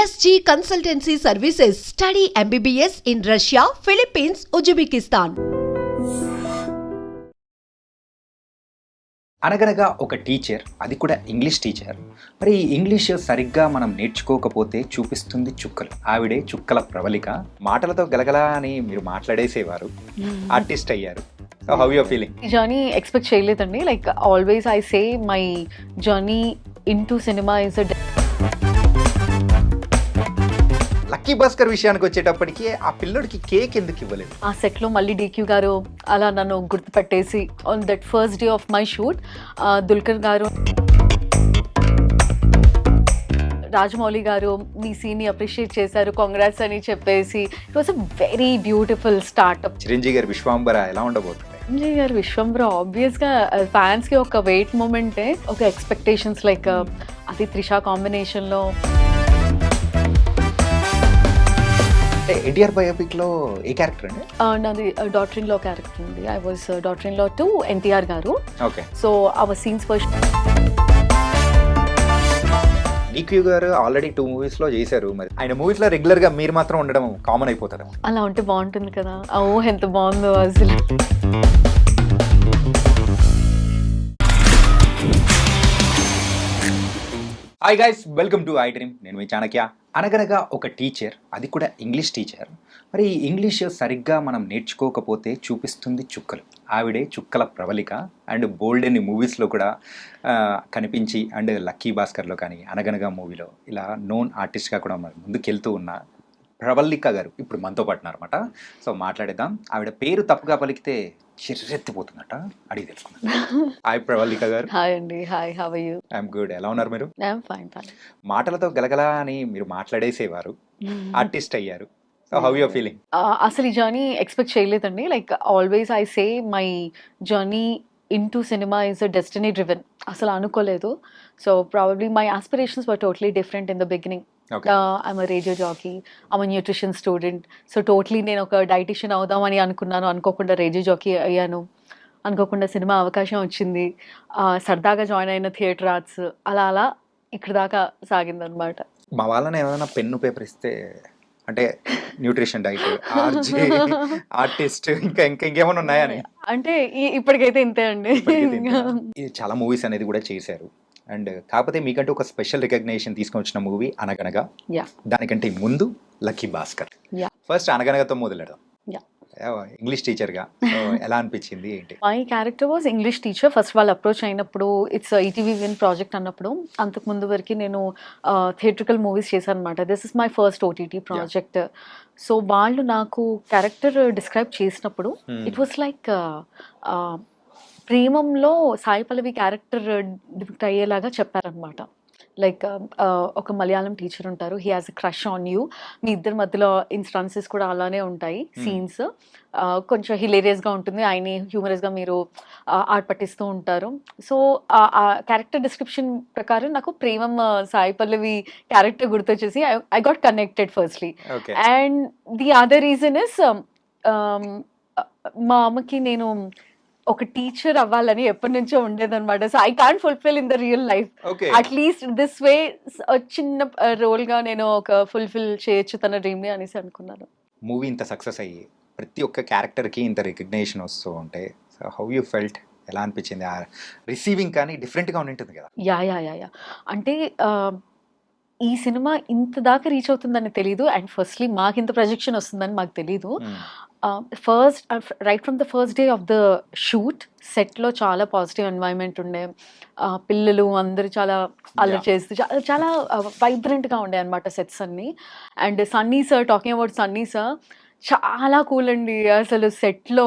SG Consultancy Services. Study MBBS in Russia, Philippines, Uzbekistan. అనగనగా ఒక teacher, అది కూడా ఇంగ్లీష్ టీచర్. మరి ఇంగ్లీష్ సరిగ్గా మనం నేర్చుకోకపోతే చూపిస్తుంది చుక్కలు. ఆవిడే చుక్కల ప్రవళిక. మాటలతో గలగలా అని మీరు మాట్లాడేసేవారు, ఆర్టిస్ట్ అయ్యారు. So how you feeling? ఈ జర్నీ ఎక్స్పెక్ట్ చేయలేదండి. Like always I say my journey into cinema is lucky Bhaskar విషయానికి వచ్చేటప్పటికి ఆ పిల్లడికి కేక్ ఎందుకు ఇవ్వలేదు? ఆ సెట్లో మళ్ళీ DQ గారు అలా నన్ను గుర్తుపెట్టేసి on that first day of my shoot Dulquer garu, Rajamouli గారు మీ సీన్ని అప్రిషియేట్ చేశారు, కాంగ్రాట్స్ అని చెప్పేసి it was a very beautiful startup. Chiranjeevi గారి విశ్వాంబర ఎలా ఉండబోతుంది? చిరంజీవి గారు విశ్వంబర ఆబ్వియస్గా ఫ్యాన్స్కి ఒక వెయిట్ మూమెంటే, ఒక ఎక్స్పెక్టేషన్స్ లైక్ అది త్రిషా కాంబినేషన్లో. ఎన్టీఆర్ బయోపిక్ లో ఏ క్యారెక్టర్ అండి? నాది డాటర్ ఇన్ లా క్యారెక్టర్ ఉంది. I was daughter in law to NTR గారు. Okay. So our scenes first DQ గారు ఆల్రెడీ 2 మూవీస్ లో చేశారు. మరి ఆయన మూవీస్ లో రెగ్యులర్ గా మీరు మాత్రం ఉండడం కామన్ అయిపోతారు. అలా ఉంటే బాగుంటుంది కదా. ఓ ఎంత బాగుందో అసలు. Hi guys, welcome to I dream. నేను మీ చాణక్య. అనగనగా ఒక టీచర్, అది కూడా ఇంగ్లీష్ టీచర్. మరి ఇంగ్లీష్ సరిగ్గా మనం నేర్చుకోకపోతే చూపిస్తుంది చుక్కలు. ఆవిడే చుక్కల ప్రవళిక. అండ్ బోల్డ్ అని మూవీస్లో కూడా కనిపించి, అండ్ లక్కీ భాస్కర్లో కానీ, అనగనగా మూవీలో ఇలా నోన్ ఆర్టిస్ట్గా కూడా ముందుకెళ్తూ ఉన్న ప్రవళిక గారు ఇప్పుడు మనతో పాటు ఉన్నారన్నమాట. సో మాట్లాడేద్దాం. ఆవిడ పేరు తప్పుగా పలికితే చిర్రెత్తిపోతుందట, అడిగి తెలుసుకున్నాను. హాయ్ ప్రవళిక గారు. హాయ్ అండి. Hi, how are you? I'm good. ఎలా ఉన్నారు మీరు? I'm fine. మాటలతో గలగలా అని మీరు మాట్లాడేసేవారు, ఆర్టిస్ట్ అయ్యారు. So how you feeling? అసలు ఈ జర్నీ ఎక్స్పెక్ట్ చేయలేదండి. Like always I say my journey into cinema is destiny driven. అసలు అనుకోలేదు. So probably my aspirations were totally different in the beginning. I'm a radio jockey, I'm a nutrition student. So totally నేను ఒక dietitian అవుదామని అనుకున్నాను. అనుకోకుండా radio jockey అయ్యాను. అనుకోకుండా cinema అవకాశం వచ్చింది. సరదాగా జాయిన్ అయిన థియేటర్ ఆర్ట్స్, అలా అలా ఇక్కడ దాకా సాగిందనమాట. మా వాళ్ళని ఏమైనా పెన్ను పేపర్ ఇస్తే, అంటే న్యూట్రిషన్, డైట్, ఆర్జీ, ఆర్టిస్ట్, ఇంకా ఇంకేమైనా ఉన్నాయని అంటే ఇప్పటికైతే ఇంతే అండి. చాలా మూవీస్ అనేది కూడా చేశారు. అండ్ కాకపోతే మీకంటే ఒక స్పెషల్ రికగ్నేషన్ తీసుకొని వచ్చిన మూవీ అనగనగా. దానికంటే ముందు లక్కీ భాస్కర్. ఫస్ట్ అనగనగతో మొదలెడదాం. ఇంగ్లీష్ టీచర్గా ఎలా అనిపించింది ఏంటి? My character was English teacher. First వాళ్ళు అప్రోచ్ అయినప్పుడు ఇట్స్ ETV విన్ ప్రాజెక్ట్ అన్నప్పుడు, అంతకు ముందు వరకు నేను థియేట్రికల్ మూవీస్ చేశాను అనమాట. This is my first OTT project. So వాళ్ళు నాకు క్యారెక్టర్ డిస్క్రైబ్ చేసినప్పుడు ఇట్ వాస్ లైక్ ప్రేమంలో సాయి పల్లవి క్యారెక్టర్ డిపిక్ట్ అయ్యేలాగా చెప్పారనమాట. లైక్ ఒక మలయాళం టీచర్ ఉంటారు, he has a crush on you. మీ ఇద్దరి మధ్యలో ఇన్స్టాన్సెస్ కూడా అలానే ఉంటాయి, సీన్స్ కొంచెం హిలేరియస్గా ఉంటుంది, ఆయన్ని హ్యూమరస్గా మీరు ఆట పట్టిస్తూ ఉంటారు. సో ఆ క్యారెక్టర్ డిస్క్రిప్షన్ ప్రకారం నాకు ప్రేమం సాయి పల్లవి క్యారెక్టర్ గుర్తొచ్చేసి I got connected firstly. And the other reason is మా అమ్మకి నేను ఒక టీచర్ అవ్వాలని ఎప్పటి నుంచో ఉండేదన్నమాట. So I can't fulfil in the real life. At least this way చిన్న రోల్ గా నేను ఒక ఫుల్ఫిల్ చేయొచ్చు తన డ్రీమ్ ని అనేసి అనుకున్నాను. మూవీ ఇంత సక్సెస్ అయ్యి ప్రతి ఒక్క క్యారెక్టర్ కి ఇంత రికగ్నేషన్ వస్తూ ఉంటే హౌ యూ ఫెల్ట్? ఎలా అనిపించింది? ఆ రిసీవింగ్ కానీ డిఫరెంట్ గా ఉంటుంది కదా. యా అంటే ఈ సినిమా ఇంత దాకా రీచ్ అవుతుందని తెలీదు. అండ్ ఫస్ట్లీ మాకు ఇంత ప్రొజెక్షన్ వస్తుందని మాకు తెలీదు. First right from the first day of the shoot సెట్లో చాలా పాజిటివ్ ఎన్వైరన్మెంట్ ఉండే. పిల్లలు అందరూ చాలా అలర్ట్ చేస్తూ చాలా వైబ్రెంట్గా ఉండే అనమాట సెట్స్ అన్నీ. And Sunny sir, talking about Sunny sir, చాలా కూల్ అండి. అసలు సెట్లో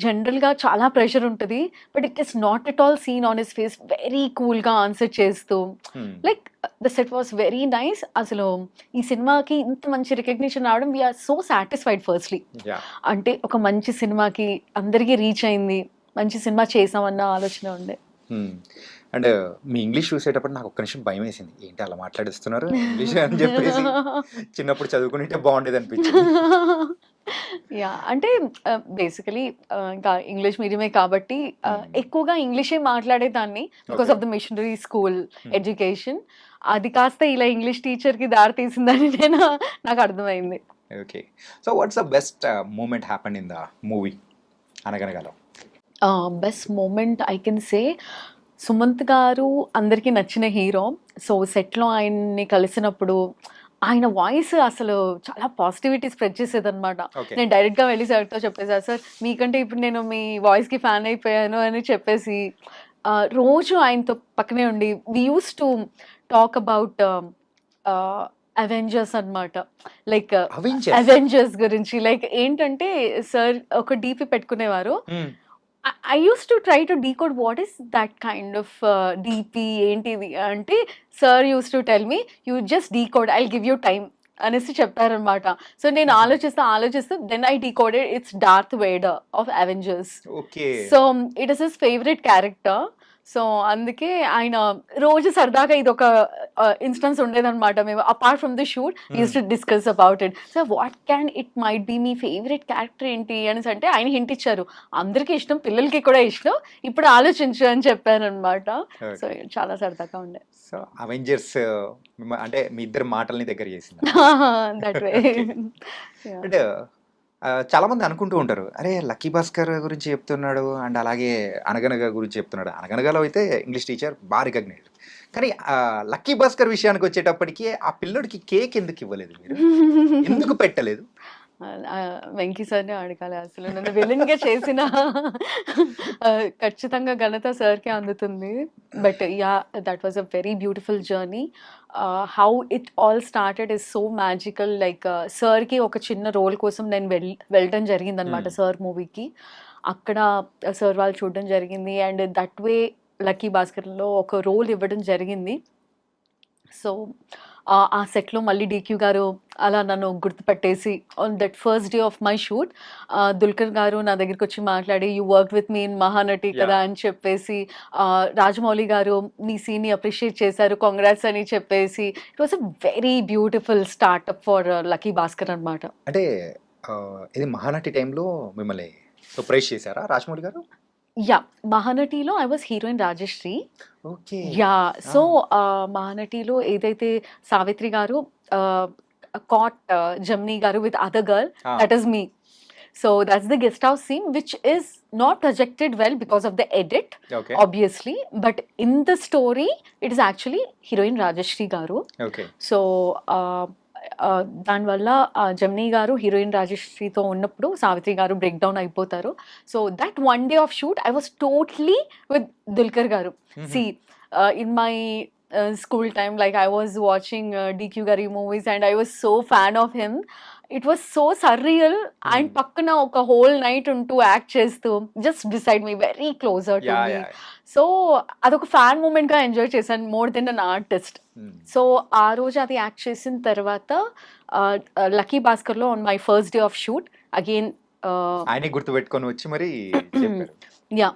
జనరల్గా చాలా ప్రెషర్ ఉంటుంది, but it is not at all seen on his face. Very కూల్గా ఆన్సర్ చేస్తూ, like the set was very nice. అసలు ఈ సినిమాకి ఇంత మంచి రికగ్నిషన్ రావడం వీఆర్ సో సాటిస్ఫైడ్ ఫస్ట్లీ. అంటే ఒక మంచి సినిమాకి అందరికీ రీచ్ అయింది, మంచి సినిమా చేసామన్న ఆలోచన ఉండే. అండ్ మీ ఇంగ్లీష్ చూసేటప్పుడు నాకు ఒక్క నిమిషం భయం వేసింది, ఏంటి అలా మాట్లాడిస్తున్నారు ఇంగ్లీష్ అని చెప్పేసి. చిన్నప్పుడు చదువుకుంటే బాగుండేది అనిపించింది. యా అంటే బేసికలీ ఇంకా ఇంగ్లీష్ మీడియమే కాబట్టి ఎక్కువగా ఇంగ్లీషే మాట్లాడేదాన్ని because of the missionary school education. అది కాస్త ఇలా ఇంగ్లీష్ టీచర్కి దారి తీసిందని నాకు అర్థమైంది. Okay. So what's the best moment happened in the movie అనగనగాలో? Best moment I can say Sumanth garu అందరికీ నచ్చిన హీరో. సో సెట్లో ఆయన్ని కలిసినప్పుడు ఆయన వాయిస్ అసలు చాలా పాజిటివిటీ స్ప్రెడ్ చేసేదన్నమాట. Okay. నేను డైరెక్ట్గా వెళ్ళి సార్తో చెప్పేసాను, సార్ మీకంటే ఇప్పుడు నేను మీ వాయిస్కి ఫ్యాన్ అయిపోయాను అని చెప్పేసి రోజు ఆయనతో పక్కనే ఉండి we use to talk about Avengers అన్నమాట. లైక్ అవెంజర్స్ గురించి లైక్ ఏంటంటే సార్ ఒక డీపీ పెట్టుకునేవారు. I used to try to decode what is that kind of DP ఏంటిది అంటే sir use to tell me you just decode, I'll give you time అనేసి చెప్పారనమాట. So నేను ఆలోచిస్తూ then I decoded it's Darth Vader of Avengers. So it is his favourite character. So అందుకే ఆయన రోజు సరదాగా ఇది ఒక ఇన్స్టెన్స్ ఉండేదన్నమాట. మేము apart from the shoot use to discuss about it. So what can it might be మీ favourite character ఏంటి అనేసి అంటే ఆయన హింట్ ఇచ్చారు. అందరికీ ఇష్టం, పిల్లలకి కూడా ఇష్టం, ఇప్పుడు ఆలోచించు అని చెప్పారు అనమాట. సో చాలా సరదాగా ఉండే. సో అవెంజర్స్ అంటే మీ ఇద్దరు మాటల్ని దగ్గర చేసింది. That way. అంటే చాలా మంది అనుకుంటూ ఉంటారు, అరే లక్కీ భాస్కర్ గురించి చెప్తున్నాడు అండ్ అలాగే అనగనగా గురించి చెప్తున్నాడు. అనగనగాలో అయితే ఇంగ్లీష్ టీచర్ బాగా రికగ్నైజ్డ్. కానీ లక్కీ భాస్కర్ విషయానికి వచ్చేటప్పటికి ఆ పిల్లోడికి కేక్ ఎందుకు ఇవ్వలేదు, మీరు ఎందుకు పెట్టలేదు? వెంకీ సార్ని అడగాలి. అసలు నన్ను విలన్గా చేసిన ఖచ్చితంగా ఘనత సార్కి అందుతుంది. But yeah, that was a very beautiful journey. How it all started is so magical. Like సార్కి ఒక చిన్న రోల్ కోసం నేను వెళ్ళడం జరిగిందనమాట సార్ మూవీకి. అక్కడ సార్ వాళ్ళు చూడడం జరిగింది అండ్ దట్ వే లక్కీ భాస్కర్లో ఒక రోల్ ఇవ్వడం జరిగింది. సో ఆ సెట్లో మళ్ళీ డీక్యూ గారు అలా నన్ను గుర్తుపట్టేసి on that first day of my shoot Dulquer గారు నా దగ్గరికి వచ్చి మాట్లాడి you work with me in Mahanati కదా అని చెప్పేసి, రాజమౌళి గారు మీ సీన్ని అప్రిషియేట్ చేశారు, కాంగ్రాట్స్ అని చెప్పేసి. It was a very beautiful startup for lucky Bhaskar అనమాట. అంటే ఇది మహానటి టైంలో మిమ్మల్ని సర్ప్రైజ్ చేశారా రాజమౌళి గారు? యా, మహానటిలో I was heroine Rajashri. Yeah, so మహానటిలో ఏదైతే సావిత్రి గారు కాట్ జమ్నీ గారు with other girl, that is me. So that's the guest house scene which is not projected well because of the edit, obviously, but in the story it is actually heroine Rajashri garu. So దానివల్ల జమ్నీ గారు heroine రాజశ్రీతో ఉన్నప్పుడు సావిత్రి గారు break down అయిపోతారు. So that one day of shoot I was totally with Dulquer గారు. See in my school time, like I was watching DQ Gari movies and I was so fan of him. It was so surreal. And pakkana oka whole night unto act chestu just beside me, very closer to me. So adoka fan moment ga enjoy chesan more than an artist. So aa roju adi act chesin tarvata Lucky Bhaskar lo on my first day of shoot again ఆయనే గుర్తు పెట్టుకొని వచ్చి మరి చెప్పారు. Yeah,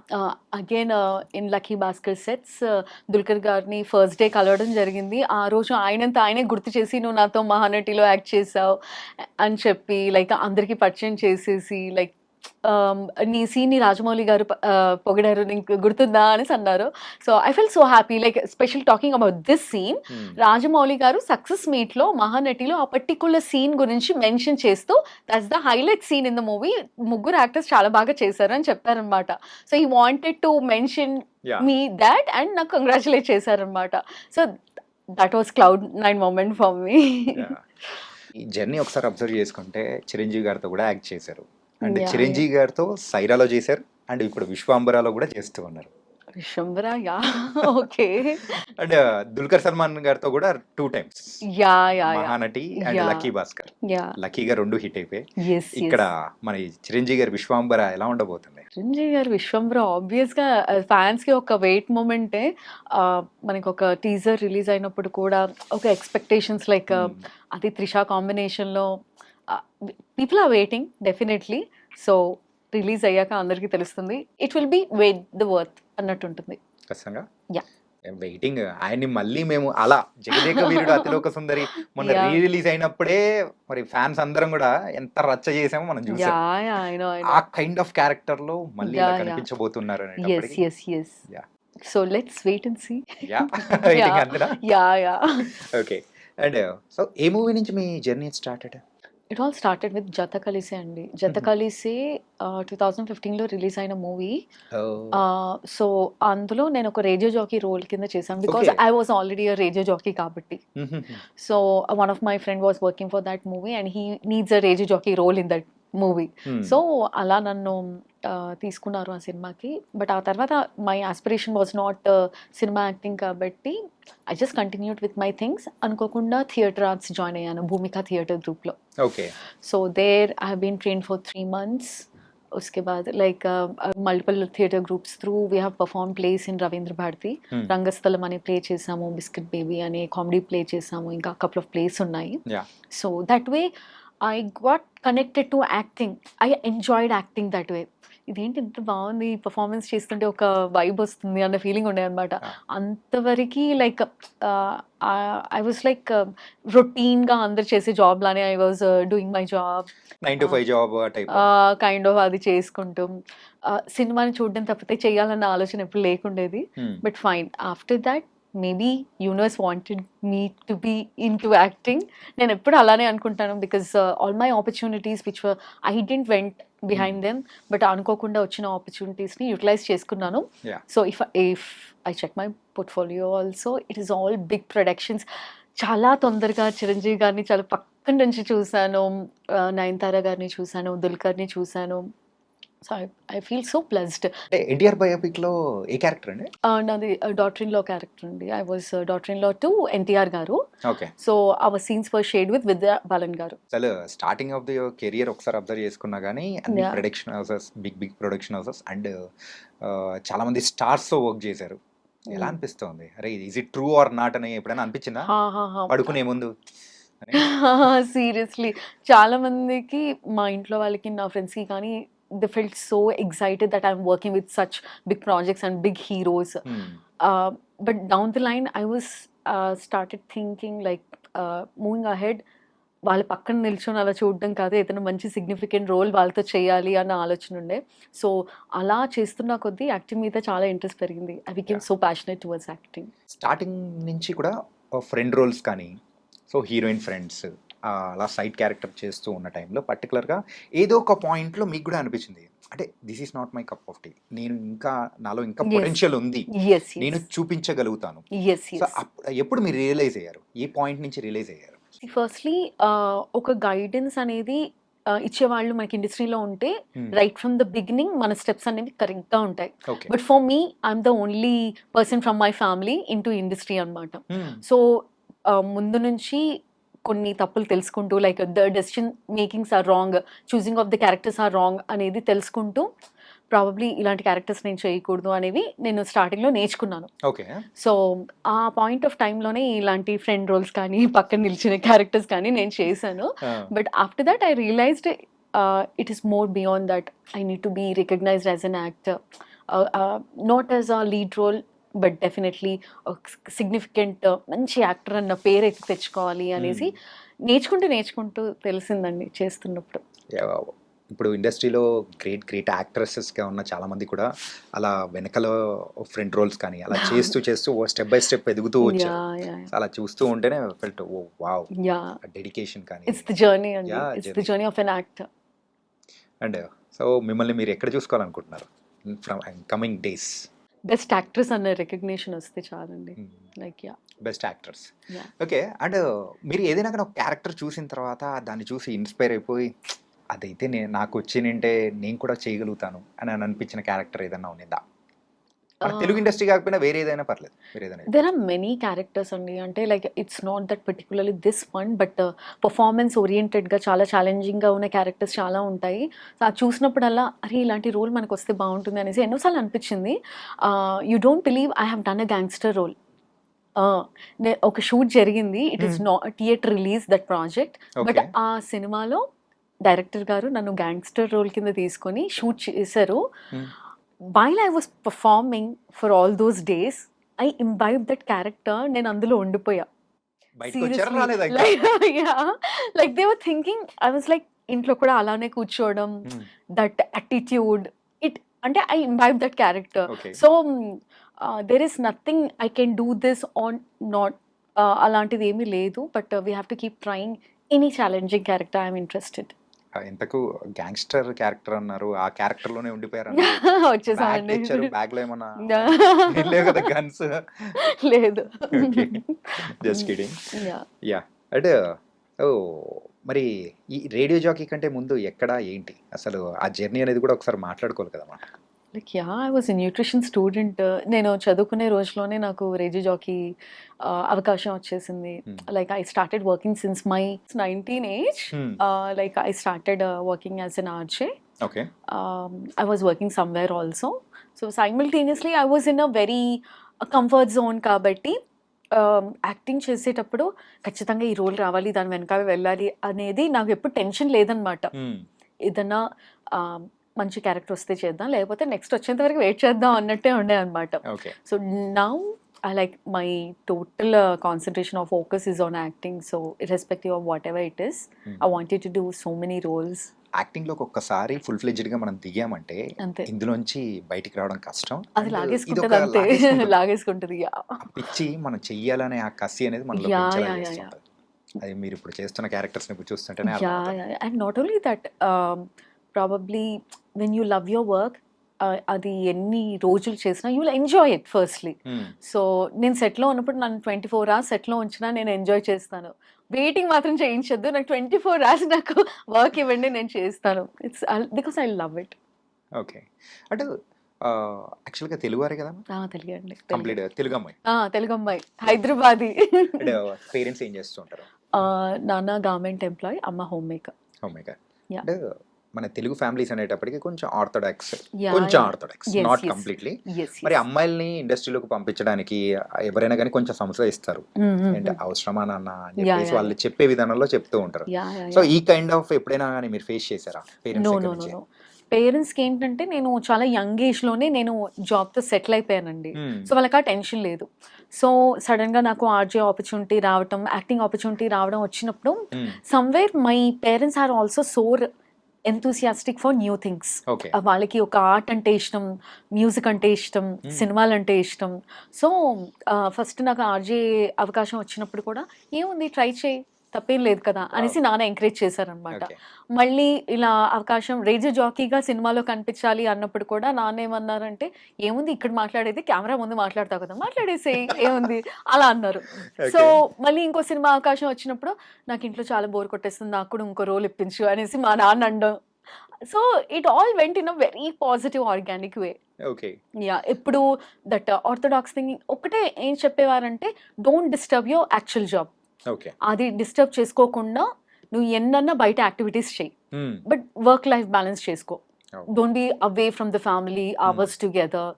again in lucky Bhaskar sets Dulquer గారిని first day కలవడం జరిగింది. ఆ రోజు ఆయనంతా ఆయనే గుర్తు చేసి నువ్వు నాతో మహానటిలో యాక్ట్ చేసావు అని చెప్పి లైక్ అందరికీ పరిచయం చేసేసి లైక్ నీ సీన్ని రాజమౌళి గారు పొగిడారు, నీకు గుర్తుందా అనేసి అన్నారు. So I feel so happy. Like special talking about this scene, Rajamouli గారు సక్సెస్ మీట్లో మహానటిలో ఆ పర్టికులర్ సీన్ గురించి మెన్షన్ చేస్తూ that's the highlight scene in the movie, ముగ్గురు యాక్టర్స్ చాలా బాగా చేశారు అని చెప్పారనమాట. So he wanted to mention me that and నాకు కంగ్రాచులేట్ చేశారనమాట. So that was cloud 9 moment for me. ఈ జర్నీ ఒకసారి అబ్జర్వ్ చేసుకుంటే చిరంజీవి గారితో కూడా యాక్ట్ చేశారు అండ్ చిరంజీవి గారితో సైరాలో చేశారు అండ్ ఇప్పుడు విశ్వాంబరాలో కూడా చేస్తూ ఉన్నారు. Vishwambhara, yeah, okay. And Dulquer Salman గారితో కూడా 2 times Mahanati and lucky Bhaskar. లక్కీగా 2 హిట్ అయిపోయి ఇక్కడ మన చిరంజీవి గారి విశ్వాంబర ఎలా ఉండబోతుంది? చిరంజీవి గారి విశ్వంబర ఆబ్వియస్ గా ఫ్యాన్స్ కి ఒక వెయిట్ మూమెంటే. మనకి ఒక టీజర్ రిలీజ్ అయినప్పుడు కూడా ఒక ఎక్స్పెక్టేషన్స్ లైక్ అది త్రిషా కాంబినేషన్ లో people are waiting definitely. So release అయ్యాక అందరికీ తెలుస్తుంది. It will be wait the worth అన్నట్టు ఉంటుంది. ఖచ్చితంగా యా, వెయిటింగ్. ఆయన్ని మళ్ళీ మేము అలా జగదేక వీరుడు అతిలోక సుందరి మొన్న రీ రిలీజ్ అయినప్పుడే మరి ఫ్యాన్స్ అందరం కూడా ఎంత రచ్చ చేసామో మనం చూసాం. ఆ కైండ్ ఆఫ్ క్యారెక్టర్ లో మళ్ళీ కనిపించబోతున్నారు. So let's wait and see. Yeah waiting అంతేనా? Yeah okay. అండ్ సో ఏ మూవీ నుంచి మీ journey started? It all started with Jatha Kalise అండి. జత కలిసే 2015లో రిలీజ్ అయిన మూవీ. సో అందులో నేను ఒక రేడియో జాకీ రోల్ కింద చేశాను because Okay. I was already a radio jockey కాబట్టి. So one of my friend was working for that movie and he needs a radio jockey role in that movie. So అలా నన్ను తీసుకున్నారు ఆ సినిమాకి. But ఆ తర్వాత my aspiration was not cinema acting కాబట్టి I just continued with my things. అనుకోకుండా theatre arts join అయ్యాను భూమిక థియేటర్ గ్రూప్లో. Okay. So there I have been trained for 3 months. उसके बाद like multiple theatre groups through we have performed plays in Ravindra Bharati. రంగస్థలం అనే play చేసాము, biscuit baby అనే comedy play చేసాము, ఇంకా కపుల్ ఆఫ్ ప్లేస్ ఉన్నాయి. Yeah. So that way I got connected to acting. I enjoyed acting that way. ఇదేంటి ఇంత బాగుంది performance చేస్తుంటే ఒక వైబ్ వస్తుంది అన్న ఫీలింగ్ ఉండే అనమాట. అంతవరకు లైక్ ఐ వాజ్ లైక్ రొటీన్గా అందరు చేసే జాబ్ లానే I was doing my job 9 to 5 job type. Kind of అది చేసుకుంటూ సినిమాని చూడడం తప్పితే చేయాలన్న ఆలోచన ఎప్పుడు లేకుండేది. But fine after that maybe universe wanted me to be into acting. నేను ఎప్పుడు అలానే అనుకుంటాను because all my opportunities which I didn't went behind them but అనుకోకుండా వచ్చిన ఆపర్చునిటీస్ని యూటిలైజ్ చేసుకున్నాను. Yeah. So if I check my portfolio also it is all big productions. చాలా తొందరగా చిరంజీవి గారిని చాలా పక్కన నుంచి చూశాను, నయనతార గారిని చూశాను, దుల్కర్ని చూశాను. So I feel so blessed. అంటే ఎన్టీఆర్ బయోపిక్ లో ఏ క్యారెక్టర్ అండి? నాది డాటర్ ఇన్ లా క్యారెక్టర్ అండి. I was daughter in law to NTR గారు. Okay. So our scenes were shared with Vidya Balan గారు. అసలు స్టార్టింగ్ ఆఫ్ ది కెరియర్ ఒకసారి అబ్జర్వ్ చేసుకున్నా కానీ అన్ని Yeah. Production houses, big production houses and చాలా మంది స్టార్స్ తో వర్క్ చేశారు. ఎలా అనిపిస్తుంది? అరే is it true are not అని ఎప్పుడైనా అనిపించిందా పడుకునే ముందు? సీరియస్లీ చాలా మందికి మా ఇంట్లో వాళ్ళకి నా ఫ్రెండ్స్కి కానీ they felt so excited that I'm working with such big projects and big heroes. But down the line I was started thinking like moving ahead వాళ్ళ పక్కన నిల్చొని అలా చూడడం కాదు, ఏదైనా మంచి సిగ్నిఫికెంట్ రోల్ వాళ్ళతో చేయాలి అన్న ఆలోచన ఉండే. సో అలా చేస్తున్న కొద్దీ యాక్టింగ్ మీద చాలా ఇంట్రెస్ట్ పెరిగింది. I became so passionate towards acting. Starting నుంచి కూడా ఫ్రెండ్ రోల్స్ కానీ, సో హీరోయిన్ ఫ్రెండ్స్ అలా సైడ్ క్యారెక్టర్ చేస్తూ ఉన్న టైంలో పర్టికులర్గా ఏదో ఒక పాయింట్లో మీకు కూడా అనిపించింది అంటే this is not my cup of tea, నేను ఇంకా నాలో ఇంకా పొటెన్షియల్ ఉంది, నేను చూపించగలుగుతాను. సో ఎప్పుడు మీరు రియలైజ్ అయ్యారు? ఏ పాయింట్ నుంచి రియలైజ్ అయ్యారు? ఫస్ట్లీ ఒక గైడెన్స్ అనేది ఇచ్చేవాళ్ళు మనకి ఇండస్ట్రీలో ఉంటే రైట్ ఫ్రమ్ ద బిగినింగ్ మన స్టెప్స్ అనేవి కరెక్ట్గా ఉంటాయి. But for me I'm the only person from my family into industry అనమాట. సో ముందు నుంచి కొన్ని తప్పులు తెలుసుకుంటూ like the decision makings are wrong, choosing of the characters are wrong అనేది తెలుసుకుంటూ ప్రాబబ్లీ ఇలాంటి క్యారెక్టర్స్ నేను చేయకూడదు అనేవి నేను స్టార్టింగ్లో నేర్చుకున్నాను. ఓకే. సో ఆ పాయింట్ ఆఫ్ టైంలోనే ఇలాంటి ఫ్రెండ్ రోల్స్ కానీ పక్కన నిలిచిన క్యారెక్టర్స్ కానీ నేను చేశాను. But after that I realized it is more beyond that I need to be recognized as an actor, not as a lead role but definitely significant మంచి actor అన్న పేరు అయితే తెచ్చుకోవాలి అనేసి నేర్చుకుంటూ తెలిసిందండి చేస్తున్నప్పుడు. ఇప్పుడు ఇండస్ట్రీలో గ్రేట్ యాక్ట్రెసెస్గా ఉన్న చాలా మంది కూడా అలా వెనకల ఫ్రంట్ రోల్స్ కానీ అలా చేస్తూ స్టెప్ బై స్టెప్ ఎదుగుతూ వచ్చారు. అలా చూస్తూ ఉంటేనే ఫెల్ట్ ఓ వావ్, డెడికేషన్ కానీ ఇట్స్ ది జర్నీ అండి, it's the journey of an actor. And so మిమ్మల్ని మీరు ఎక్కడ చూసుకోవాలనుకుంటున్నారు from coming days? Best actress అన్న రికగ్నిషన్ వస్తే చాలండి. Like best actors. Okay. And మీరు ఏదైనా కానీ ఒక క్యారెక్టర్ చూసిన తర్వాత దాన్ని చూసి ఇన్స్పైర్ అయిపోయి అదైతే నాకు వచ్చినంటే నేను కూడా చేయగలుగుతాను అని అనిపించిన క్యారెక్టర్ ఏదైనా ఉన్నదా? తెలుగు ఇండస్ట్రీ కాకపోయినా వేరే ఏదైనా పర్లేదు. దెర్ ఆర్ మెనీ క్యారెక్టర్స్ అండి. అంటే like it's not that particularly this one, but performance ఓరియంటెడ్గా చాలా ఛాలెంజింగ్గా ఉన్న క్యారెక్టర్స్ చాలా ఉంటాయి. సో అది చూసినప్పుడల్లా అరే ఇలాంటి రోల్ మనకు వస్తే బాగుంటుంది అనేసి ఎన్నోసార్లు అనిపించింది. You don't believe I have done a gangster role. ఒక షూట్ జరిగింది, it is not theater release that project, but ఆ సినిమాలో డైరెక్టర్ గారు నన్ను గ్యాంగ్స్టర్ రోల్ కింద తీసుకొని షూట్ చేశారు. While I was performing for all those days, I imbibed that character. నేను అందులో ఉండిపోయా. Like they were thinking, I was like ఇంట్లో కూడా అలానే కూర్చోవడం, దట్ యాటిట్యూడ్, అంటే I imbibed that character. So there is nothing I can do this on not అలాంటిది ఏమీ లేదు, but we have to keep trying any challenging character I'm interested. ఇంతకు gangster character అన్నారు, ఆ క్యారెక్టర్ లోనే ఉండిపోయారు. వచ్చేసానండి. బ్యాగ్ లో ఏమన్నా లేవు కదా గన్స్? లేదు. Just kidding. యా అంటే మరి ఈ రేడియో జాకీ కంటే ముందు ఎక్కడ ఏంటి అసలు ఆ జర్నీ అనేది కూడా ఒకసారి మాట్లాడుకోవాలి కదన్నమాట. Like I was a nutrition student. నేను చదువుకునే రోజులోనే నాకు రేడియో జాకీ అవకాశం వచ్చేసింది. Like I started working since my 19 age. Like I started working as an RJ. Okay. I was working somewhere also. So simultaneously I was in a very comfort zone కాబట్టి acting చేసేటప్పుడు ఖచ్చితంగా ఈ role రావాలి, దాని వెనకాల వెళ్ళాలి అనేది నాకు ఎప్పుడు టెన్షన్ లేదనమాట. ఏదన్నా మంచి క్యారెక్టర్ వస్తే చేద్దాం, లేకపోతే నెక్స్ట్ వచ్చేంత వరకు వెయిట్ చేద్దాం అన్నట్టే ఉండే అనమాట. So now I like my total concentration or focus is on acting. So irrespective of whatever it is, I wanted to do so many roles. Acting లోకి ఒక్కసారి ఫుల్ ఫ్లెడ్జ్డ్ గా మనం దిగామంటే ఇందులోంచి బయటికి రావడం కష్టం. అది లాగేసుకుంటది, అంతే లాగేసుకుంటది. పిచ్చి మనం చెయ్యాలనే ఆ కసి అనేది మనలో పెంచాలి. అది మీరు ఇప్పుడు చేస్తున్న క్యారెక్టర్స్ ని చూస్తుంటేనే. And not only that, probably when you love your work, అది ఎన్ని రోజులు చేసినా you will enjoy it firstly. So నేను సెట్లో ఉన్నప్పుడు నన్ను 24 hours సెట్లో ఉంచినా నేను ఎంజాయ్ చేస్తాను. వెయిటింగ్ మాత్రం చేయించద్దు, నాకు 24 hours నాకు వర్క్ ఇవ్వండి, నేను చేస్తాను. It's because I love it. Okay. అంటే యాక్చువల్గా తెలుగువారే కదా? తెలుగు అండి, కంప్లీట్ తెలుగు అమ్మాయి. తెలుగు అమ్మాయి, హైదరాబాదీ. పేరెంట్స్ ఏం చేస్తుంటారు? నాన్న గవర్నమెంట్ ఎంప్లాయ్, అమ్మ హోమ్ మేకర్. అంటే మన తెలుగు ఫ్యామిలీస్ అనేటప్పటికి కొంచెం ఆర్థోడాక్స్, నాట్ కంప్లీట్లీ. మరి అమ్మాయిల్ని ఇండస్ట్రీలోకి పంపించడానికి ఎవరైనా కానీ కొంచెం సంశయం ఇస్తారు, అంటే అవసరమా నాన్న అని చెప్పేసి వాళ్ళు చెప్పే విధానంలో చెప్తూ ఉంటారు. సో ఈ కైండ్ ఆఫ్ ఎప్పుడైనా కానీ మీరు ఫేస్ చేశారా పేరెంట్స్? పేరెంట్స్కి ఏంటంటే నేను చాలా యంగ్ ఏజ్లోనే నేను జాబ్తో సెటిల్ అయిపోయానండి. సో వాళ్ళకి ఆ టెన్షన్ లేదు. సో సడన్గా నాకు ఆర్జే ఆపర్చునిటీ రావడం, యాక్టింగ్ ఆపర్చునిటీ రావడం వచ్చినప్పుడు somewhere my parents are also so enthusiastic for new things. వాళ్ళకి ఒక ఆర్ట్ అంటే ఇష్టం, మ్యూజిక్ అంటే ఇష్టం, సినిమాలు అంటే ఇష్టం. సో ఫస్ట్ నాకు ఆర్జే అవకాశం వచ్చినప్పుడు కూడా ఏముంది ట్రై చేయి, తప్పేం లేదు కదా అనేసి నాన్న ఎంకరేజ్ చేశారనమాట. మళ్ళీ ఇలా అవకాశం రేడియో జాకీగా సినిమాలో కనిపించాలి అన్నప్పుడు కూడా నాన్న ఏమన్నారంటే, ఏముంది ఇక్కడ మాట్లాడేది, కెమెరా ముందు మాట్లాడతావు కదా, మాట్లాడేసేయి, ఏముంది అలా అన్నారు. సో మళ్ళీ ఇంకో సినిమా అవకాశం వచ్చినప్పుడు నాకు ఇంట్లో చాలా బోర్ కొట్టేస్తుంది, నాకు కూడా ఇంకో రోల్ ఇప్పించు అనేసి మా నాన్న అనడం. So it all went in a very positive organic way. ఎప్పుడు దట్ ఆర్థోడాక్స్ థింగ్ ఒకటే ఏం చెప్పేవారంటే, don't disturb your actual job. అది డిస్టర్బ్ చేసుకోకుండా నువ్వు ఎన్నన్నా బయట యాక్టివిటీస్ చెయ్యి, బట్ వర్క్ లైఫ్ బ్యాలెన్స్ చేసుకో, don't be away from the family, hours together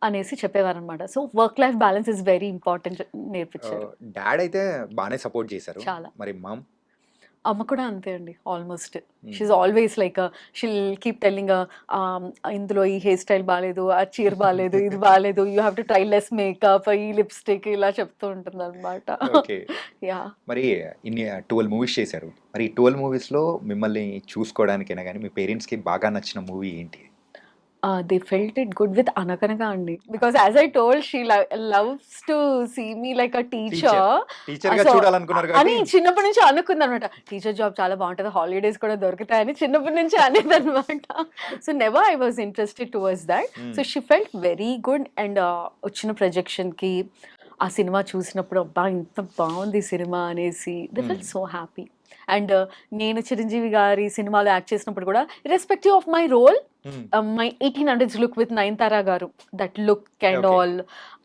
అనేసి చెప్పేవారు అనమాట. So work life balance is very important నేర్పించారు. డాడ్ అయితే బాగానే సపోర్ట్ చేశారు. చాలా. మరి మామ్? అమ్మ కూడా అంతే అండి, almost she always like she'll keep telling, ఇందులో ఈ హెయిర్ స్టైల్ బాగాలేదు, ఆ చీర బాగాలేదు, ఇది బాగాలేదు, you have to try less makeup, ఈ లిప్స్టిక్, ఇలా చెప్తూ ఉంటుంది అనమాట. మరి ఇన్ని 12 మూవీస్ చేశారు, మరి 12 మూవీస్లో మిమ్మల్ని చూసుకోవడానికైనా కానీ మీ పేరెంట్స్కి బాగా నచ్చిన మూవీ ఏంటి? They felt it good with Anakanaga andi, because as I told, she loves to see me like a teacher. గా చూడాలనుకున్నారు కదా అని చిన్నప్పటి నుంచి అనుకుందనమాట. టీచర్ జాబ్ చాలా బాగుంటుంది, హాలిడేస్ కూడా దొరుకుతాయని చిన్నప్పటి నుంచి అనేదన్నమాట. So never I was interested towards that. So she felt very good. And వచ్చిన ప్రొజెక్షన్కి ఆ సినిమా చూసినప్పుడు అబ్బా ఇంత బాగుంది సినిమా అనేసి they felt so happy. And నేను చిరంజీవి గారి సినిమాలో యాక్ట్ చేసినప్పుడు కూడా irrespective of my role, my 1800s look with Nayanthara garu, that look and all,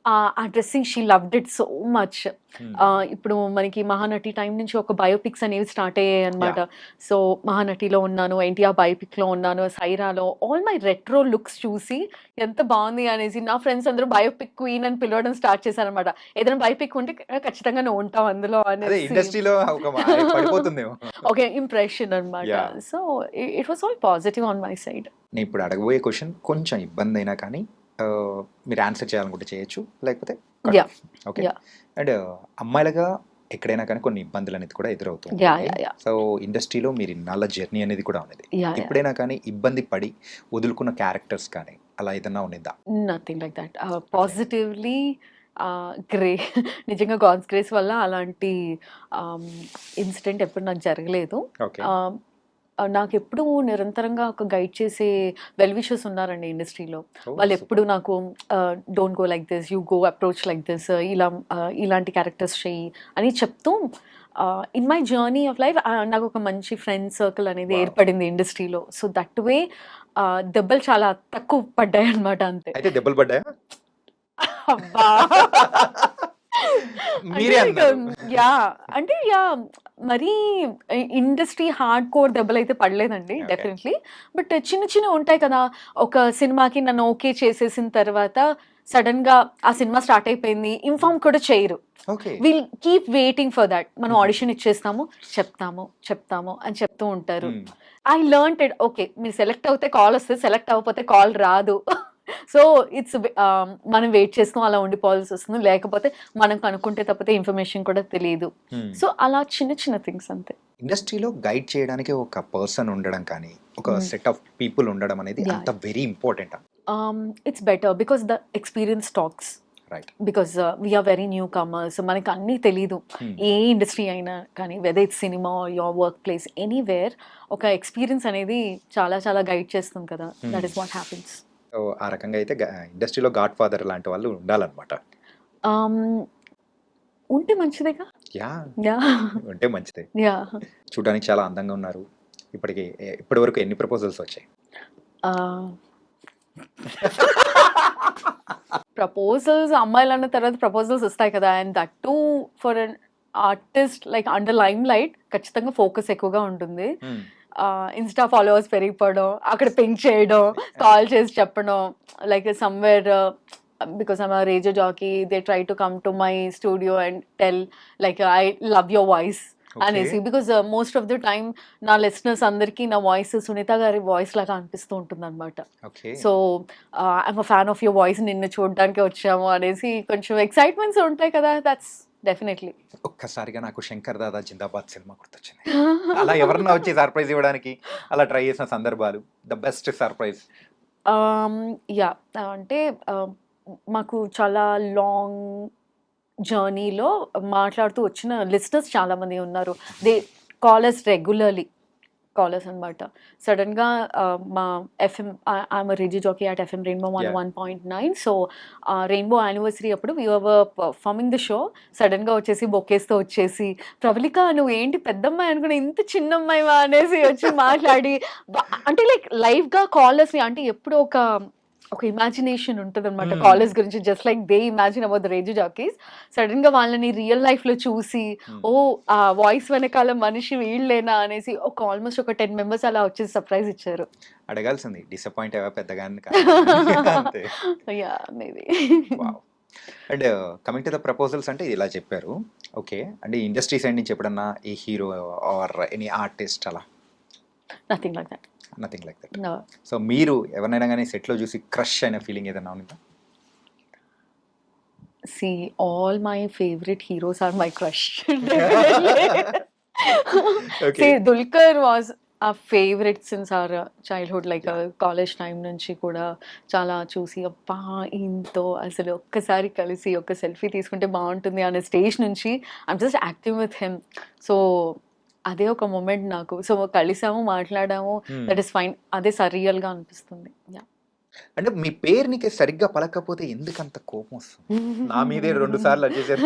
ఆ dressing she loved it so much. ఇప్పుడు మనకి మహానటి టైం నుంచి ఒక బయోపిక్స్ అనేవి స్టార్ట్ అయ్యాయి అనమాట. సో మహానటిలో ఉన్నాను, ఎన్టీఆర్ బయోపిక్లో ఉన్నాను, సైరాలో, ఆల్ మై రెట్రో లుక్స్ చూసి ఎంత బాగుంది అనేసి నా ఫ్రెండ్స్ అందరూ బయోపిక్ క్వీన్ అని పిలవడం స్టార్ట్ చేశారనమాట. ఏదైనా బయోపిక్ ఉంటే ఖచ్చితంగా నువ్వు ఉంటావు అందులో అనేసి ఒక ఇంప్రెషన్ అనమాట. So it was all positive on my side. నేను ఇప్పుడు అడగబోయే క్వశ్చన్ కొంచెం ఇబ్బంది అయినా కానీ మీరు ఆన్సర్ చేయాలనుకుంటే చేయొచ్చు, లేకపోతే ఓకే. అండ్ అమ్మాయిలుగా ఎక్కడైనా కానీ కొన్ని ఇబ్బందులు అనేది కూడా ఎదురవుతుంది. సో ఇండస్ట్రీలో మీరు ఇన్నాళ్ళ జర్నీ అనేది కూడా ఉన్నది. ఎప్పుడైనా కానీ ఇబ్బంది పడి వదులుకున్న క్యారెక్టర్స్ కానీ అలా ఏదన్నా ఉండిందా? Nothing like that. Positively grey నిజంగా గాడ్స్ గ్రేస్ వల్ల అలాంటి ఇన్సిడెంట్ ఎప్పుడు నాకు జరగలేదు. ఓకే. నాకు ఎప్పుడు నిరంతరంగా ఒక గైడ్ చేసే వెల్ విషర్స్ ఉన్నారండి ఇండస్ట్రీలో. Oh, వాళ్ళు super. ఎప్పుడు నాకు don't go like this, you go approach like this, ఇలాంటి క్యారెక్టర్స్ చెయ్యి అని చెప్తూ in my journey of life నాకు ఒక మంచి ఫ్రెండ్ సర్కిల్ అనేది Wow. ఏర్పడింది ఇండస్ట్రీలో. సో దట్ వే దెబ్బలు చాలా తక్కువ పడ్డాయి అనమాట, అంతే. అయితే దెబ్బలు పడ్డాయా? అబ్బా! మీరే అన్నారు. అంటే మరీ ఇండస్ట్రీ హార్డ్ కోర్ దెబ్బలైతే పడలేదండి, Okay. డెఫినెట్లీ. బట్ చిన్న చిన్న ఉంటాయి కదా, ఒక సినిమాకి నన్ను ఓకే చేసేసిన తర్వాత సడన్ గా ఆ సినిమా స్టార్ట్ అయిపోయింది, ఇన్ఫార్మ్ కూడా చేయరు. Okay. Will keep waiting for that. మనం Mhm. ఆడిషన్ ఇచ్చేస్తాము, చెప్తాము అని చెప్తూ ఉంటారు. Hmm. I learned it. Okay, మీరు సెలెక్ట్ అవుతే కాల్ వస్తుంది, సెలెక్ట్ అవ్వకపోతే కాల్ రాదు. సో ఇట్స్ మనం వెయిట్ చేస్తాం, అలా ఉండిపోవాల్సి వస్తుంది. లేకపోతే మనం కనుక్కుంటే తప్పితే ఇన్ఫర్మేషన్ కూడా తెలియదు. Hmm. సో అలా చిన్న చిన్న థింగ్స్ అంతే. ఇండస్ట్రీలో గైడ్ చేయడానికి ఒక పర్సన్ ఉండడం కానీ ఒక సెట్ ఆఫ్ పీపుల్ ఉండడం అనేది Yeah. అంత very important. It's better because the experience talks. Right. Because we're very newcomers, మనకి అన్నీ తెలీదు. ఏ ఇండస్ట్రీ అయినా కానీ, whether it's cinema, your workplace, anywhere, ఒక ఎక్స్పీరియన్స్ అనేది చాలా చాలా గైడ్ చేస్తుంది కదా. That is what happens. So ఆ రకంగా అయితే ఇండస్ట్రీలో గాడ్ ఫాదర్ లాంటి వాళ్ళు ఉండాలన్నమాట. ఉంటే మంచిదేగా. యా, యా ఉంటే మంచిదే. యా చూడడానికి చాలా అందంగా ఉన్నారు. ఇప్పటి వరకు ఎన్ని ప్రపోజల్స్ వచ్చాయి? ప్రపోజల్స్, అమ్మాయిలు అన్న తర్వాత ప్రపోజల్స్ వస్తాయి కదా. And that to for an artist like under lime light ఖచ్చితంగా ఫోకస్ ఎక్కువగా ఉంటుంది. Hmm. ఇన్స్టా ఫాలోవర్స్ పెరిగిపోవడం, అక్కడ పింక్ చేయడం, కాల్ చేసి చెప్పడం, like somewhere because I'm a radio jockey, they try to come to my studio and tell like I love your voice అనేసి. Because most of the time నా listeners అందరికీ నా voice Sunitha గారి వాయిస్ లాగా అనిపిస్తూ ఉంటుంది అనమాట. Okay. So I'm a fan of your voice, నిన్ను చూడడానికి వచ్చాము అనేసి కొంచెం ఎక్సైట్మెంట్స్ ఉంటాయి కదా. That's definitely. ఒక్కసారిగా నాకు శంకర్ దాదా జిందాబాద్ సినిమా గుర్తొచ్చింది. అలా ఎవరన్నా వచ్చి సర్ప్రైజ్ ఇవ్వడానికి అలా ట్రై చేసిన సందర్భాలు, ద బెస్ట్ సర్ప్రైజ్? యా అంటే మాకు చాలా లాంగ్ జర్నీలో మాట్లాడుతూ వచ్చిన లిస్నర్స్ చాలా మంది ఉన్నారు. దే కాలర్స్ రెగ్యులర్లీ కాలర్స్ అనమాట. సడన్గా మా FM, I'm radio jockey at FM Rainbow 101.9. So Rainbow anniversary అప్పుడు we were performing the show. సడన్గా వచ్చేసి బొకేస్తో వచ్చేసి, ప్రవళిక నువ్వు ఏంటి పెద్దమ్మాయి అనుకున్నా, ఇంత చిన్న అమ్మాయివా అనేసి వచ్చి మాట్లాడి, అంటే లైక్ లైవ్గా కాలర్స్ని, అంటే ఎప్పుడు ఒక ఇమాజినేషన్ ఉంటుంది అనమాట కాలేజ్ గురించి, just like they imagine about the radio jockeys. Sudden గా వాళ్ళని రియల్ లైఫ్ లో చూసి, ఓ ఆ వాయిస్ వెనకాల మనిషి వీళ్ళేనా అనేసి ఒక ఆల్మోస్ట్ ఒక 10 members అలా వచ్చేసి సర్ప్రైజ్ ఇచ్చారు. అడగాల్సింది, డిసప్పాయింట్ అయ్యా పెద్దగా? Yeah maybe. And coming to the proposals అంటే ఇలా చెప్పారు. ఓకే, అంటే ఇండస్ట్రీ సైడ్ నుంచి ఎప్పుడన్నా ఏ హీరో ఆర్ ఎనీ ఆర్టిస్ట్ అలా? Nothing like that. Nothing like that. So మీరు ఎవరినైనా కానీ సెట్లో చూసి క్రష్ అయిన ఫీలింగ్ ఏదైనా ఉందా? See, all my favorite heroes are my crush. Okay. See, Dulquer was our favorite since our childhood, like college time నుంచి కూడా చాలా చూసి, అబ్బా ఇంతో అసలు ఒక్కసారి కలిసి ఒక సెల్ఫీ తీసుకుంటే బాగుంటుంది అనే స్టేజ్ నుంచి I'm just acting with him. So అదే ఒక మూమెంట్ నాకు. సో కలిసాము, మాట్లాడాము, దట్ ఈస్ ఫైన్. అదే సరియల్గా అనిపిస్తుంది. యా. అంటే మీ పేరు నీకు సరిగ్గా పలకపోతే ఎందుకంత కోపం వస్తుంది? నా మీదే 2 సార్లు వచ్చేసారు.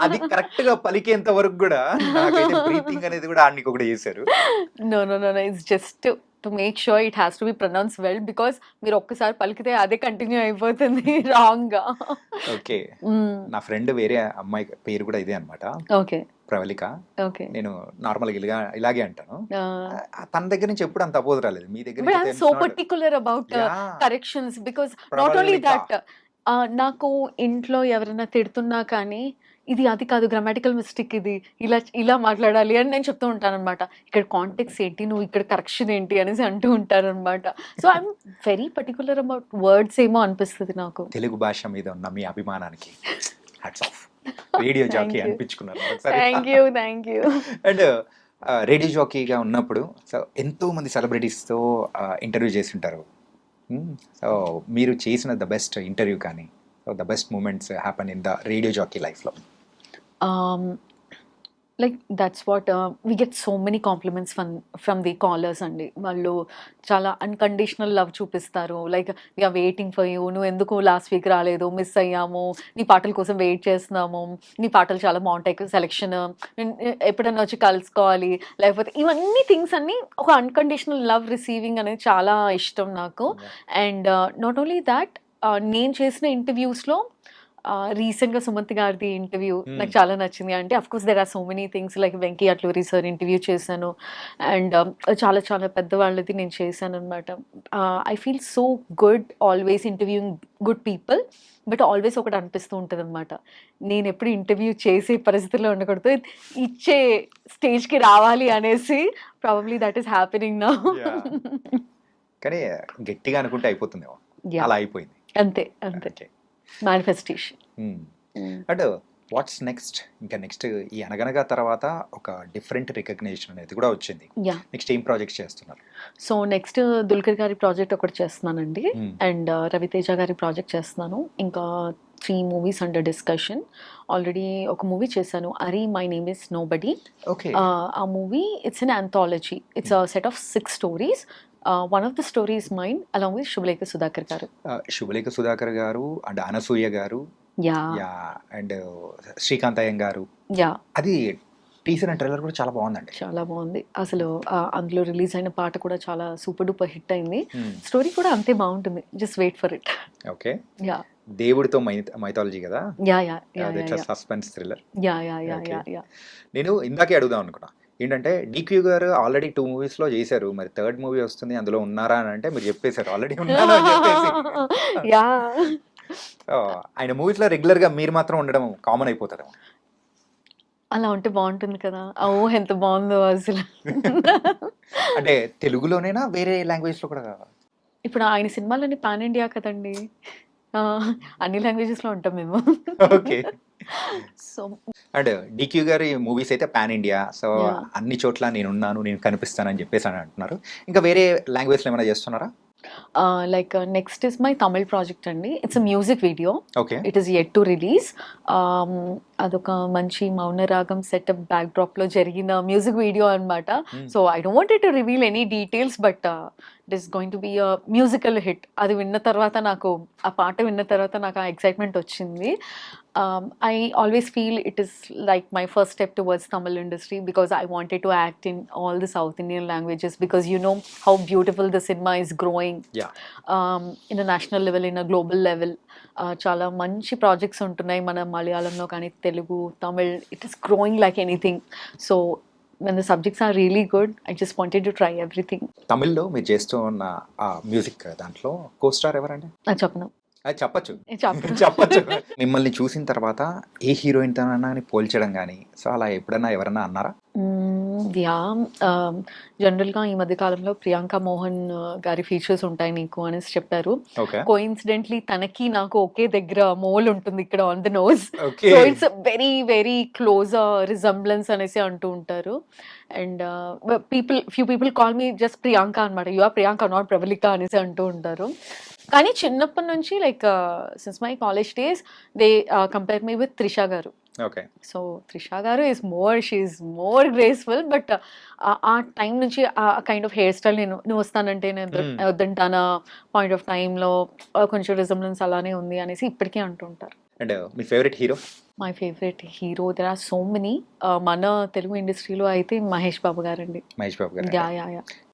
అది కరెక్ట్ గా పలికేంత వరకు కూడా నాకైతే బ్రీతింగ్ అనేది కూడా ఆడికి ఒకటి చేశారు. No it's just to make sure it has to be pronounce well, because మీరు ఒక్కసారి పలికితే అదే కంటిన్యూ అయిపోతుంది రాంగ్ గా. ఓకే. నా ఫ్రెండ్ వేరే అమ్మాయి పేరు కూడా ఇదే అనమాట, ఓకే ప్రవళిక. ఓకే. నేను నార్మల్గా ఇలాగే అంటాను. తన దగ్గర నుంచి ఎప్పుడు అంత అపోజ్ రాలేదు, మీ దగ్గర బట్ ఐఎమ్ నుంచి so particular about corrections, because not only that, నాకు ఇంట్లో ఎవరైనా తిడుతున్నా కానీ ఇది అది కాదు, గ్రామాటికల్ మిస్టేక్, ఇది ఇలా మాట్లాడాలి అని నేను చెప్తూ ఉంటాను అనమాట. ఇక్కడ కాంటెక్స్ ఏంటి, నువ్వు ఇక్కడ కరెక్షన్ ఏంటి అనేసి అంటూ ఉంటారు అనమాట. So I'm very particular about words ఏమో అనిపిస్తుంది నాకు. తెలుగు భాష మీద ఉన్న మీ అభిమానానికి హ్యాట్స్ ఆఫ్. రేడియో జాకీ అనిపించుకున్నారు. Thank you. అండ్ రేడియో జాకీగా ఉన్నప్పుడు ఎంతో మంది సెలబ్రిటీస్తో ఇంటర్వ్యూ చేసి ఉంటారు. సో మీరు చేసిన ద బెస్ట్ ఇంటర్వ్యూ కానీ the best moments happen in the radio jockey లైఫ్లో? Like that's what we get so many compliments from the callers అండి. వాళ్ళు చాలా అన్కండిషనల్ లవ్ చూపిస్తారు. Like we're waiting for you, నువ్వు ఎందుకు లాస్ట్ వీక్ రాలేదు, miss అయ్యాము, నీ పాటల కోసం వెయిట్ చేస్తున్నాము, నీ పాటలు చాలా బాగుంటాయి, సెలెక్షన్ ఎప్పుడైనా వచ్చి కలుసుకోవాలి, లేకపోతే ఇవన్నీ థింగ్స్ అన్నీ ఒక అన్కండిషనల్ లవ్ రిసీవింగ్ అనేది చాలా ఇష్టం నాకు. అండ్ నాట్ ఓన్లీ దాట్, నేను చేసిన ఇంటర్వ్యూస్లో రీసెంట్గా సుమంత్ గారిది ఇంటర్వ్యూ నాకు చాలా నచ్చింది. అంటే of course there are so many things, like Venky Atluri sir interview చేశాను, అండ్ చాలా చాలా పెద్దవాళ్ళది నేను చేశాను అనమాట. I feel so good always interviewing good people, but always ఒకటి అనిపిస్తూ ఉంటుంది అనమాట, నేను ఎప్పుడు ఇంటర్వ్యూ చేసే పరిస్థితుల్లో ఉండకూడదు, ఇచ్చే స్టేజ్కి రావాలి అనేసి. Probably that is happening now. కానీ గట్టిగా అనుకుంటే అయిపోతుందేమో, అలా అయిపోయింది. అంతే అంతే, మేనిఫెస్టేషన్. And what's next? ఇంకా నెక్స్ట్ ఈ అనగనగా తర్వాత ఒక డిఫరెంట్ రికగ్నిషన్ అనేది కూడా వచ్చింది. నెక్స్ట్ ఏం ప్రాజెక్ట్స్ చేస్తున్నారు? సో నెక్స్ట్ దుల్కర్ గారి ప్రాజెక్ట్ ఒకటి చేస్తున్నానండి, అండ్ రవితేజ గారి ప్రాజెక్ట్ చేస్తున్నాను. ఇంకా 3 మూవీస్ అండర్ డిస్కషన్. ఆల్రెడీ ఒక మూవీ చేశాను, Ari my name is nobody. ఆ movie it's an anthology, it's a set of 6 stories. One of the stories mine along with Shubhalekha Sudhakar garu. Shubhalekha Sudhakar garu and Anasuya garu. And Srikanth Iyengar garu. అది teaser and trailer కూడా చాలా బాగుందండి. చాలా బాగుంది అసలు. అందులో release అయిన పాట కూడా చాలా సూపర్ డూపర్ హిట్ అయింది. స్టోరీ కూడా అంతే బాగుంటుంది. Just wait for it. Okay. దేవుడితో మైథాలజీ కదా. Suspense thriller. నేను ఇందాకే అడుగుదాం అనుకున్నా ఏంటంటే, డిక్యూ గారు ఆల్రెడీ 2 మూవీస్లో చేశారు, మరి 3rd మూవీ వస్తుంది, అందులో ఉన్నారా అని అంటే మీరు చెప్పేశారు ఆల్రెడీ ఉన్నారా అని చెప్పేసి. ఆయన మూవీస్లో రెగ్యులర్గా మీరు మాత్రం ఉండడం కామన్ అయిపోతుందేమో. అలా ఉంటే బాగుంటుంది కదా. ఓ ఎంత బాగుందో అసలు. అంటే తెలుగులోనేనా వేరే లాంగ్వేజ్లో కూడా? ఇప్పుడు ఆయన సినిమాలన్నీ పాన్ ఇండియా కదండి, అన్ని లాంగ్వేజెస్లో ఉంటాం మేము. ఓకే. సో అండ్ డిక్యూ గారి మూవీస్ అయితే పాన్ ఇండియా, సో అన్ని చోట్ల నేనున్నాను, నేను కనిపిస్తానని చెప్పేసి అని అంటున్నారు. ఇంకా వేరే లాంగ్వేజ్లో ఏమైనా చేస్తున్నారా? Like next is my Tamil project అండి. It's a music video. Okay. It is yet to release. అదొక మంచి మౌనరాగం సెటప్ బ్యాక్ డ్రాప్ లో జరిగిన మ్యూజిక్ వీడియో అనమాట. So I don't want to reveal any details, but it is going to be a musical hit. అది విన్న తర్వాత నాకు, ఆ పాట విన్న తర్వాత నాకు ఆ ఎక్సైట్మెంట్ వచ్చింది. I always feel it is like my first step towards Tamil industry, because I wanted to act in all the South Indian languages, because you know how beautiful the cinema is growing. In a national level, in a global level. Chala manchi projects untunnai mana Malayalamlo kani Telugu, Tamil, it is growing like anything. So when the subjects are really good, I just wanted to try everything. తమిళ్లో మీరు చేస్తూ ఉన్న music దాంట్లో కో-స్టార్ ఎవరండి? చెప్పను. అది చెప్పచ్చు. మిమ్మల్ని చూసిన తర్వాత ఏ హీరోయిన్ తోనైనా పోల్చడం కానీ, సో అలా ఎప్పుడైనా ఎవరన్నా అన్నారా? జనరల్గా ఈ మధ్య కాలంలో ప్రియాంక మోహన్ గారి ఫీచర్స్ ఉంటాయి నీకు అనేసి చెప్పారు. కోఇన్సిడెంట్లీ తనకి నాకు ఒకే దగ్గర మోల్ ఉంటుంది ఇక్కడ on the nose. So it's very very close resemblance అనేసి అంటూ ఉంటారు. And few people call me just Priyanka అనమాట. You are Priyanka, not Pravalika అనేసి అంటూ ఉంటారు. కానీ చిన్నప్పటి నుంచి like since my college days they compare me with Trisha గారు. ఓకే. సో త్రిష గారు she is more graceful, but ఆ టైం నుంచి ఆ కైండ్ ఆఫ్ హెయిర్ స్టైల్ నువ్వు వస్తానంటే నేను వద్దంటానా పాయింట్ ఆఫ్ టైంలో కొంచెం రిజంబ్లెన్స్ అలానే ఉంది అనేసి ఇప్పటికీ అంటుంటారు. అండ్ మీ favourite hero? My favourite hero there are so many. మన తెలుగు ఇండస్ట్రీలో అయితే మహేష్ బాబు గారండి. మహేష్ బాబు గారు.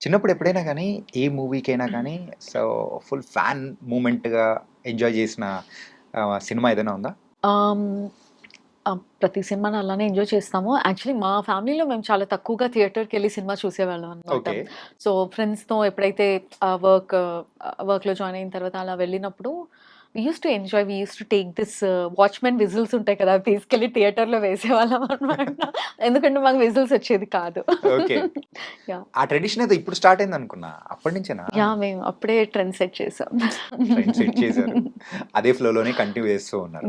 చిన్నప్పుడు ఎప్పుడైనా కానీ ఏ మూవీకైనా కానీ సో ఫుల్ ఫ్యాన్ మూమెంట్గా ఎంజాయ్ చేసిన సినిమా ఏదైనా ఉందా? ప్రతి సినిమాని అలానే ఎంజాయ్ చేస్తాము. యాక్చువల్లీ మా ఫ్యామిలీలో మేము చాలా తక్కువగా థియేటర్కి వెళ్ళి సినిమా చూసేవాళ్ళం అనమాట. సో ఫ్రెండ్స్తో ఎప్పుడైతే వర్క్లో జాయిన్ అయిన తర్వాత అలా వెళ్ళినప్పుడు we used to enjoy, we used to take this watchman whistles ఉంటాయి కదా, తీసుకెళ్ళి థియేటర్లో వేసేవాళ్ళం అనమాట. ఎందుకంటే మాకు విజిల్స్ వచ్చేది కాదు. ఆ ట్రెడిషన్ ఏదో ఇప్పుడు స్టార్ట్ అయింది అనుకున్నా, అప్పటి నుంచేనా? మేము అప్పుడే ట్రెండ్ సెట్ చేసాం. అదే ఫ్లోలోనే కంటిన్యూ చేస్తూ ఉన్నారు.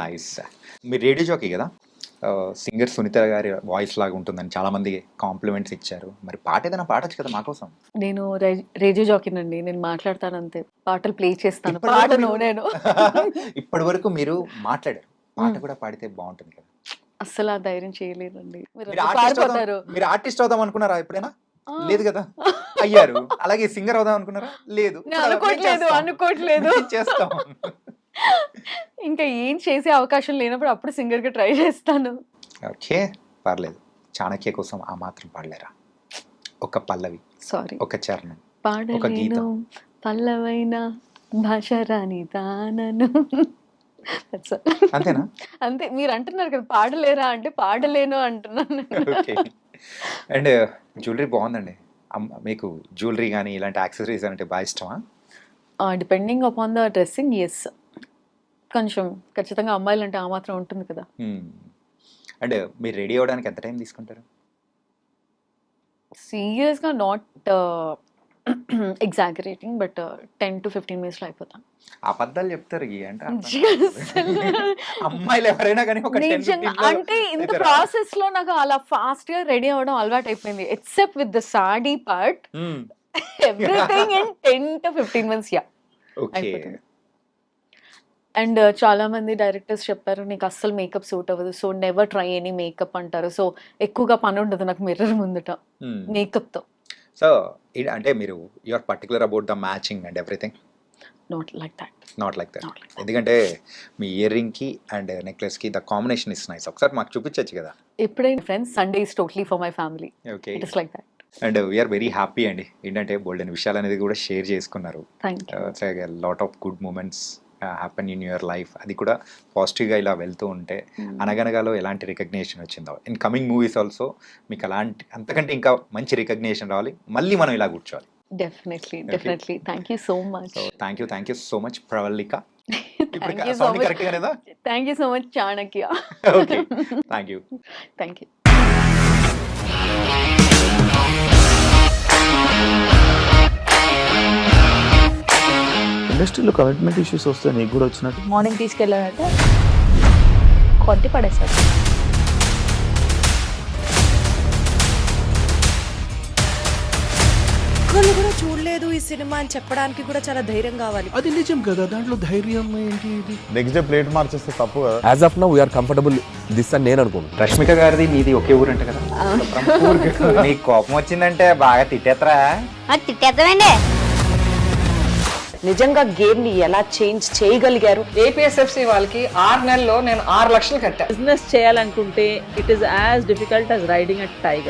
నైస్. మీరు రేడియో జాకీ కదా, సింగర్ సునీత గారి వాయిస్ లాగా ఉంటుందని చాలా మంది కాంప్లిమెంట్స్ ఇచ్చారు. మరి పాట ఏదైనా పాడొచ్చు కదా మా కోసం. నేను రేడియో జాకినండి, నేను మాట్లాడతాను అంతే, పాటలు ప్లే చేస్తాను, ఇప్పటి వరకు పాటను మీరు- నేను ఇప్పటి వరకు మీరు మాట్లాడారు, పాట కూడా పాడితే బాగుంటుంది కదా. అస్సలు ఆ ధైర్యం చేయలేదండి. మీరు మీరు అసలు ఆర్టిస్ట్ పారిపోతారు. మీరు ఆర్టిస్ట్ అవుదాం అనుకున్నారా ఎప్పుడైనా? ఆ. లేదు కదా, అయ్యారు. అలాగే సింగర్ అవుదాం అనుకున్నారా? లేదు. నేను అనుకోవట్లేదు. మేము చేస్తాం. ఇంకా ఏం చేసే అవకాశం లేనప్పుడు అప్పుడు సింగర్ గా ట్రై చేస్తాను. ఓకే, పర్లేదు. చాణక్య కోసం ఆ మాత్రం పాడలేరా? ఒక పల్లవి, సారీ, ఒక చరణం, ఒక పాడలేను గీతం. పల్లవైన భాష రాని దానను. That's all. అంతేనా? అంతే. మీరు అంటున్నారు కదా పాడలేరా అంటే పాడలేను అంటున్నాను. ఓకే. అండ్ జ్యువెలరీ బాగుందండి. మీకు జ్యువెలరీ కానీ ఇలాంటి యాక్సెసరీస్ అంటే బాగా ఇష్టమా? Depending upon the dressing, yes. కొంచెం ఖచ్చితంగా అమ్మాయిలు అంటే ఆ మాత్రం ఉంటుంది కదా. అండ్ మీరు రెడీ అవ్వడానికి ఎంత టైం తీసుకుంటారు? సీరియస్గా not exaggerating, but 10 to 15 minutes అయిపోతాం. అబద్ధాలు చెప్తారు అంటే అమ్మాయిలు ఎవరైనా కానీ ఒక 10 నిజంగా 15 లో అంటే ఇంత అవుతారా? ప్రాసెస్ లో నాకు అలా ఫాస్ట్ గా రెడీ అవ్వడం అలవాటు అయిపోయింది, except with the sari part. Hmm. Everything in 10 to 15 minutes, yeah, okay. అయిపోతుంది. అండ్ చాలా మంది డైరెక్టర్స్ చెప్పారు నీకు అస్సలు మేకప్ సూట్ అవ్వదు, so never try any makeup అంటారు. సో ఎక్కువగా పని ఉండదు నాకు మిర్రర్ ముందట మ్మ్. మేకప్ తో. సో అంటే మీరు you're particular about the matching and everything? Not like that. Not like that. Not like that. ఎందుకంటే మీ ఇయర్ రింగ్ కి అండ్ నెక్లెస్ కి ద కాంబినేషన్ ఇస్ నైస్. ఒకసారి మాకు చూపించచ్చు కదా. ఎప్పుడైనా friends, Sunday is totally for my family, okay. It is like that. And we're very happy అండి. ఏంటంటే బోల్డ్ అని విషయాలు అనేది కూడా షేర్ చేసుకున్నారు. Thank you. Lot of good moments happen in your life. అది కూడా పాజిటివ్గా ఇలా వెళ్తూ ఉంటే అనగనగాలో ఎలాంటి రికగ్నేషన్ వచ్చిందో, ఇన్ కమింగ్ మూవీస్ ఆల్సో మీకు అలాంటి అంతకంటే ఇంకా మంచి రికగ్నేషన్ రావాలి, మళ్ళీ మనం ఇలా కూర్చోవాలి. Definitely. Thank you so much. So thank you so much Pravalika. Thank you so sound much. Correct గానేదా? Thank you so much Chanakya. Okay, thank you. Thank you. ఇండస్ట్రీలో కమిట్మెంట్ ఇష్యూస్ వస్తే నీకు కూడా వచ్చినట్టు? మార్నింగ్ తీసుకెళ్ళాడంటే కొట్టి పడేస్తాడు. ఒక్కళ్ళు కూడా చూడలేదు ఈ సినిమా అని చెప్పడానికి కూడా చాలా ధైర్యం కావాలి. అది నిజం కదా, దాంట్లో ధైర్యం ఏంటి? ఇది నెక్స్ట్ డే ప్లేట్ మార్చేస్తే తప్పు కదా. As of now we're comfortable this అని నేను అనుకుంటున్నాను. రష్మిక గారిది మీది ఒకే ఊరు అంట కదా? మీకు కోపం వచ్చిందంటే బాగా తిట్టేత్తరా? తిట్టేద్దామండి. నిజంగా గేమ్ ని ఎలా చేంజ్ చేయగలిగారు? ఏపీఎస్ఎఫ్సి వాళ్ళకి 6 నెలల్లో నేను 6 లక్షలు కట్టా. బిజినెస్ చేయాలనుకుంటే it is as difficult as riding a tiger.